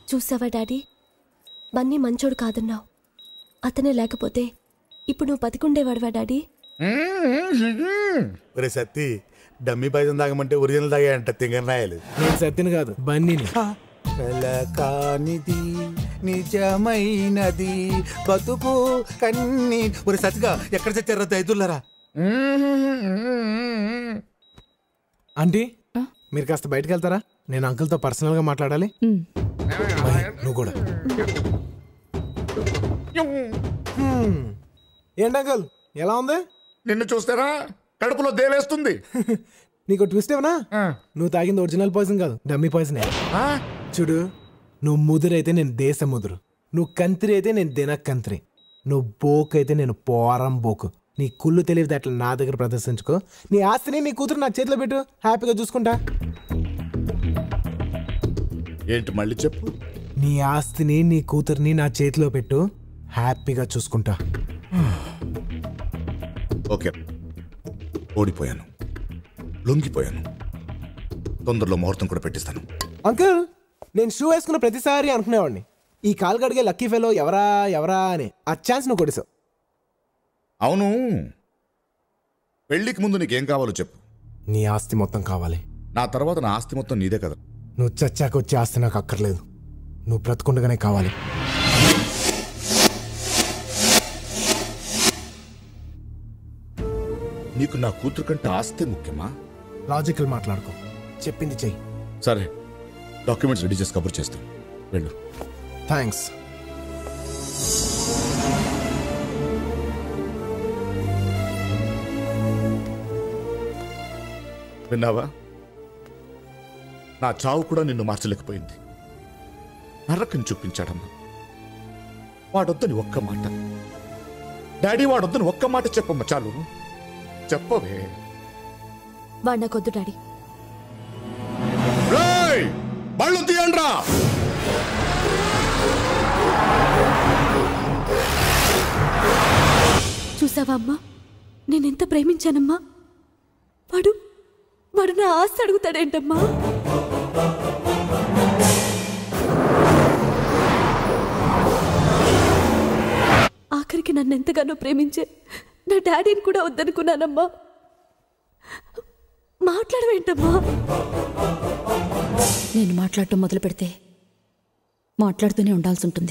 చూసావా డాడీ, బన్నీ మంచోడు కాదన్నావు. అతనే లేకపోతే ఇప్పుడు నువ్వు బతికుండేవాడువా డాడీ? ఒరే సత్తి, డమ్మీ పాయసం తాగమంటే ఒరిజినల్ తాగాయంట తింగరనాయాలు. నేను సత్తిని కాదు, బన్నీని. కానిది నిజమైనది బతుకు కన్ని. ఒరే సత్తిగా ఎక్కడ చచ్చారా దైతులారా? ఆంటీ, మీరు కాస్త బయటకు వెళ్తారా? నేను అంకుల్తో పర్సనల్ గా మాట్లాడాలి. నువ్వు కూడా. ఏంటి అంకుల్, ఎలా ఉంది? నిన్ను చూస్తారా కడుపులో దేవేస్తుంది. నీకు ట్విస్ట్ ఏమన్నా? నువ్వు తాగింది ఒరిజినల్ పాయిజన్ కాదు, డమ్మీ పాయిజనే. చూడు, నువ్వు ముదురైతే నేను దేశ ముదురు, నువ్వు కంత్రి అయితే నేను దిన కంత్రి, నువ్వు బోకు అయితే నేను పోరం బోకు. నీ కుళ్ళు తెలియదు అట్లా నా దగ్గర ప్రదర్శించుకో. నీ ఆస్తిని నీ కూతురు నా చేతిలో పెట్టు, హ్యాపీగా చూసుకుంటా. ఏంటి మళ్ళీ చెప్పు? నీ ఆస్తిని నీ కూతుర్ని నా చేతిలో పెట్టు, హ్యాపీగా చూసుకుంటా. ఓకే, ఓడిపోయాను, లొంగిపోయాను. తొందరలో ముహూర్తం కూడా పెట్టిస్తాను. అంకుల్, నేను షూ వేసుకున్న ప్రతిసారి అనుకునేవాడిని, ఈ కాలు గడిగే లక్కీ ఫెలో ఎవరా ఎవరా అని. ఆ ఛాన్స్ నువ్వు కొడిసావు. అవును, పెళ్లికి ముందు నీకేం కావాలో చెప్పు. నీ ఆస్తి మొత్తం కావాలి. నా తర్వాత నా ఆస్తి మొత్తం నీదే కదా. నువ్వు చచ్చాక వచ్చే ఆస్తి నాకు అక్కర్లేదు, నువ్వు బ్రతుకుండగానే కావాలి. నీకు నా కూతురు కంటే ఆస్తే ముఖ్యమా? లాజికల్ మాట్లాడుకో, చెప్పింది చెయ్యి. సరే, డాక్యుమెంట్స్ రెడీ చేసి కబుర్ చేస్తాను, వెళ్ళు. థ్యాంక్స్. విన్నావా? నా చావు కూడా నిన్ను మార్చలేకపోయింది. నరకం చూపించాడమ్మా. వాడొద్దని ఒక్క మాట, డాడీ వాడొద్దని ఒక్క మాట చెప్పమ్మా, చాలు చెప్పవే. వాడు నాకొద్దు డాడీ. బళ్ళు తీయండ్రా. చూసావా అమ్మా, నేనెంత ప్రేమించానమ్మా. వాడు వాడు నా ఆస్తి అడుగుతాడేంటమ్మా? ఆఖరికి నన్ను ఎంతగానో ప్రేమించే నా డాడీని కూడా వద్దనుకున్నానమ్మా. మాట్లాడవేంటమ్మా? నేను మాట్లాడటం మొదలు పెడితే మాట్లాడుతూనే ఉండాల్సి ఉంటుంది.